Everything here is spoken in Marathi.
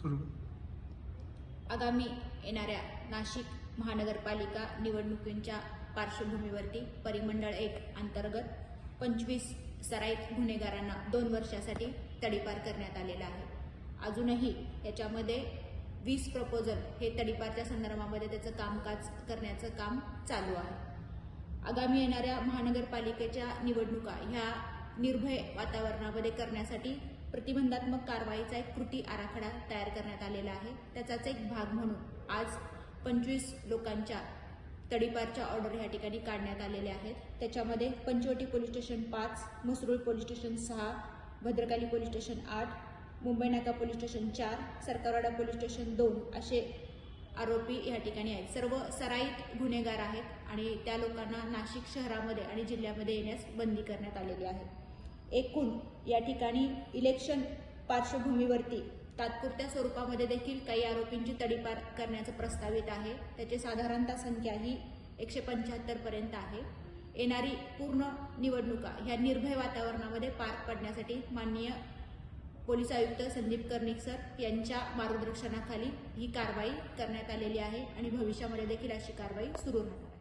सुरू आगामी येणाऱ्या नाशिक महानगरपालिका निवडणुकींच्या पार्श्वभूमीवरती परिमंडळ 1 अंतर्गत 25 सराईत गुन्हेगारांना 2 वर्षासाठी तडीपार करण्यात आलेला आहे। अजूनही याच्यामध्ये 20 प्रपोजल हे तडीपारच्या संदर्भामध्ये त्याचं कामकाज करण्याचं काम चालू आहे। आगामी येणाऱ्या महानगरपालिकेच्या निवडणुका ह्या निर्भय वातावरणामध्ये करण्यासाठी प्रतिबंधात्मक कारवाईचा एक कृती आराखडा तयार करण्यात आलेला आहे। त्याचाच एक भाग म्हणून आज 25 लोकांच्या तडीपारच्या ऑर्डर या ठिकाणी काढण्यात आलेल्या आहेत। त्याच्यामध्ये Panchavati police station 5, Masrul police station 6, Bhadrakali police station 8, Mumbai Naka police station 4, Sarkarwada police station 2 असे आरोपी या ठिकाणी आहेत। सर्व सराईत गुन्हेगार आहेत आणि त्या लोकांना नाशिक शहरामध्ये आणि जिल्ह्यामध्ये येण्यास बंदी करण्यात आलेली आहे। एकूण या ठिकाणी इलेक्शन पार्श्वभूमीवरती तात्पुरत्या स्वरूपामध्ये देखील काही आरोपींची तडीपार करण्याचं प्रस्तावित आहे। त्याची साधारणतः संख्या ही 175 पर्यंत आहे। येणारी पूर्ण निवडणुका ह्या निर्भय वातावरणामध्ये पार पडण्यासाठी माननीय पोलीस आयुक्त संदीप कर्णिक सर यांच्या मार्गदर्शनाखाली ही कारवाई करण्यात आलेली आहे आणि भविष्यामध्ये देखील अशी कारवाई सुरू राहणार।